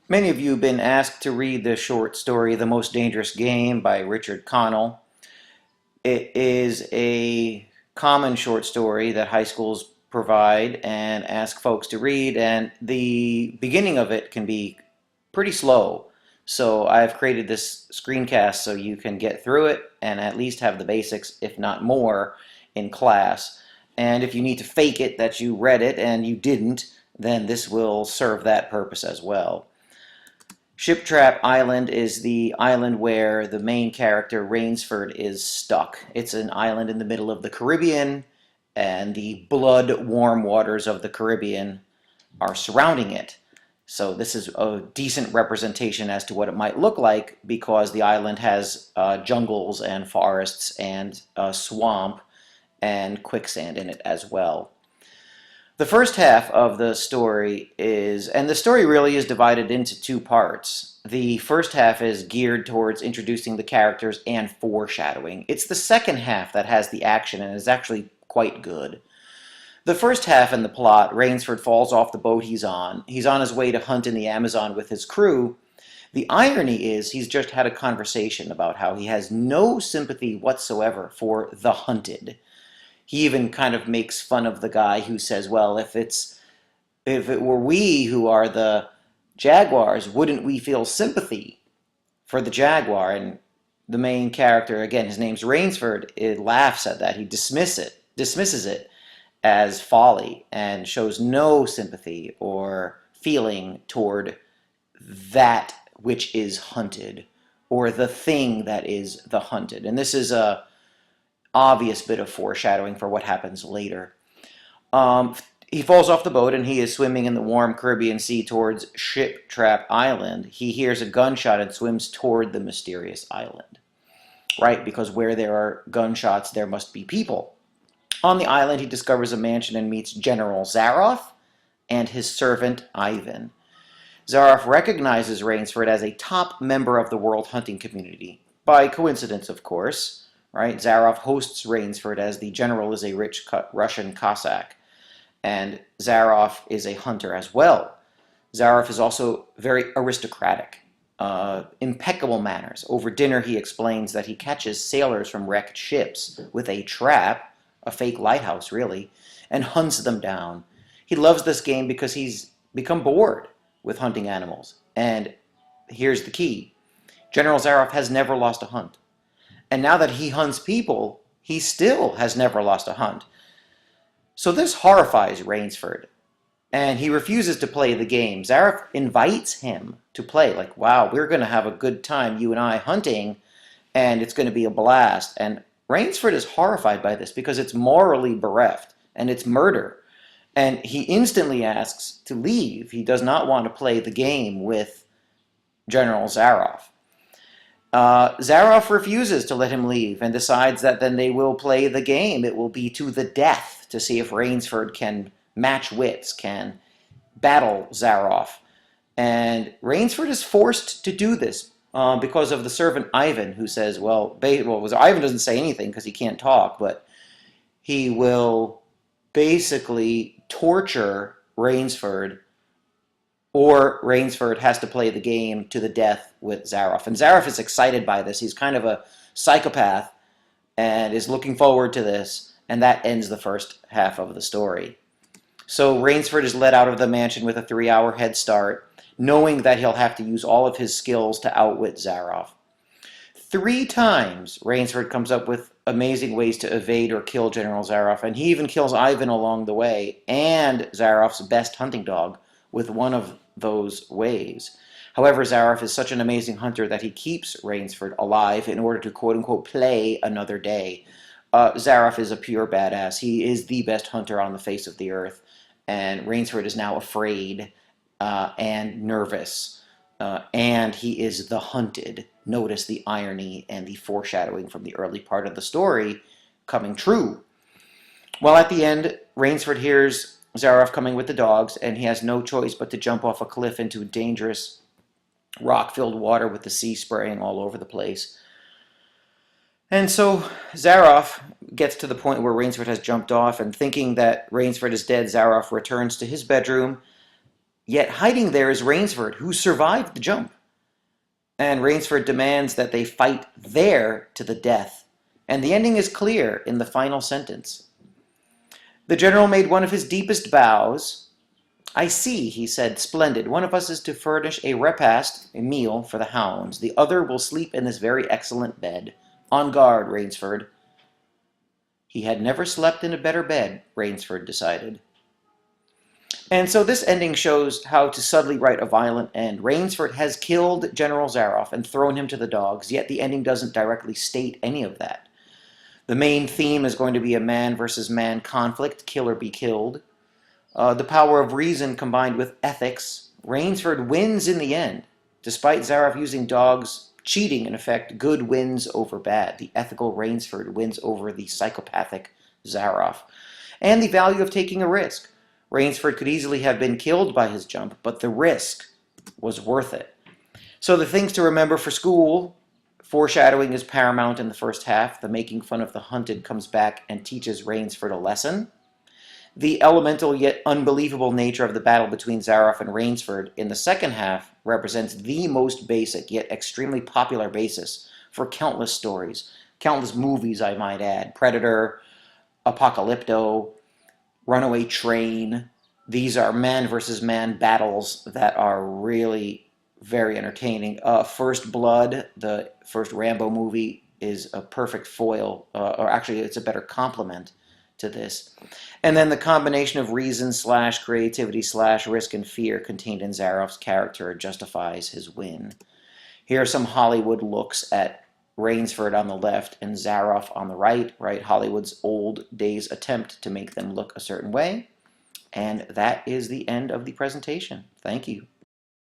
Many of you have been asked to read the short story The Most Dangerous Game by Richard Connell. It is a common short story that high schools provide and ask folks to read, and the beginning of it can be pretty slow. So I've created this screencast so you can get through it and at least have the basics, if not more, in class. And if you need to fake it that you read it and you didn't, then this will serve that purpose as well. Ship Trap Island is the island where the main character, Rainsford, is stuck. It's an island in the middle of the Caribbean, and the blood-warm waters of the Caribbean are surrounding it. So this is a decent representation as to what it might look like, because the island has jungles and forests and a swamp and quicksand in it as well. The first half of the story is, and the story really is divided into two parts. The first half is geared towards introducing the characters and foreshadowing. It's the second half that has the action and is actually quite good. The first half in the plot, Rainsford falls off the boat he's on. He's on his way to hunt in the Amazon with his crew. The irony is he's just had a conversation about how he has no sympathy whatsoever for the hunted. He even kind of makes fun of the guy who says, well, if it were we who are the jaguars, wouldn't we feel sympathy for the jaguar? And the main character, again, his name's Rainsford, it laughs at that. He dismisses it as folly and shows no sympathy or feeling toward that which is hunted, or the thing that is the hunted. And this is a obvious bit of foreshadowing for what happens later. He falls off the boat and he is swimming in the warm Caribbean Sea towards Ship Trap Island. He hears a gunshot and swims toward the mysterious island. Right, because where there are gunshots, there must be people. On the island, he discovers a mansion and meets General Zaroff and his servant Ivan. Zaroff recognizes Rainsford as a top member of the world hunting community. By coincidence, of course. Right? Zaroff hosts Rainsford as the general is a rich Russian Cossack, and Zaroff is a hunter as well. Zaroff is also very aristocratic, impeccable manners. Over dinner, he explains that he catches sailors from wrecked ships with a trap, a fake lighthouse really, and hunts them down. He loves this game because he's become bored with hunting animals. And here's the key. General Zaroff has never lost a hunt. And now that he hunts people, he still has never lost a hunt. So this horrifies Rainsford, and he refuses to play the game. Zaroff invites him to play, like, wow, we're going to have a good time, you and I, hunting, and it's going to be a blast. And Rainsford is horrified by this because it's morally bereft, and it's murder. And he instantly asks to leave. He does not want to play the game with General Zaroff. Zaroff refuses to let him leave and decides that then they will play the game. It will be to the death to see if Rainsford can match wits, can battle Zaroff. And Rainsford is forced to do this because of the servant Ivan, who says, Ivan doesn't say anything because he can't talk, but he will basically torture Rainsford, or Rainsford has to play the game to the death with Zaroff. And Zaroff is excited by this. He's kind of a psychopath and is looking forward to this. And that ends the first half of the story. So Rainsford is let out of the mansion with a 3-hour head start, knowing that he'll have to use all of his skills to outwit Zaroff. 3 times, Rainsford comes up with amazing ways to evade or kill General Zaroff. And he even kills Ivan along the way, and Zaroff's best hunting dog, with one of those ways. However, Zaroff is such an amazing hunter that he keeps Rainsford alive in order to quote-unquote play another day. Zaroff is a pure badass. He is the best hunter on the face of the earth, and Rainsford is now afraid and nervous, and he is the hunted. Notice the irony and the foreshadowing from the early part of the story coming true. Well, at the end, Rainsford hears Zaroff coming with the dogs, and he has no choice but to jump off a cliff into dangerous rock-filled water with the sea spraying all over the place. And so Zaroff gets to the point where Rainsford has jumped off, and thinking that Rainsford is dead, Zaroff returns to his bedroom Yet hiding there is Rainsford, who survived the jump. And Rainsford demands that they fight there to the death. And the ending is clear in the final sentence. The general made one of his deepest bows. I see, he said, splendid. One of us is to furnish a repast, a meal, for the hounds. The other will sleep in this very excellent bed. On guard, Rainsford. He had never slept in a better bed, Rainsford decided. And so this ending shows how to subtly write a violent end. Rainsford has killed General Zaroff and thrown him to the dogs, yet the ending doesn't directly state any of that. The main theme is going to be a man versus man conflict, kill or be killed. The power of reason combined with ethics. Rainsford wins in the end. Despite Zaroff using dogs, cheating in effect, good wins over bad. The ethical Rainsford wins over the psychopathic Zaroff. And the value of taking a risk. Rainsford could easily have been killed by his jump, but the risk was worth it. So the things to remember for school: foreshadowing is paramount in the first half. The making fun of the hunted comes back and teaches Rainsford a lesson. The elemental yet unbelievable nature of the battle between Zaroff and Rainsford in the second half represents the most basic yet extremely popular basis for countless stories, countless movies, I might add. Predator, Apocalypto, Runaway Train. These are man versus man battles that are really very entertaining. First Blood, the first Rambo movie, is a perfect foil, or actually it's a better complement to this. And then the combination of reason / creativity / risk and fear contained in Zaroff's character justifies his win. Here are some Hollywood looks at Rainsford on the left and Zaroff on the right, Hollywood's old days attempt to make them look a certain way. And that is the end of the presentation. Thank you.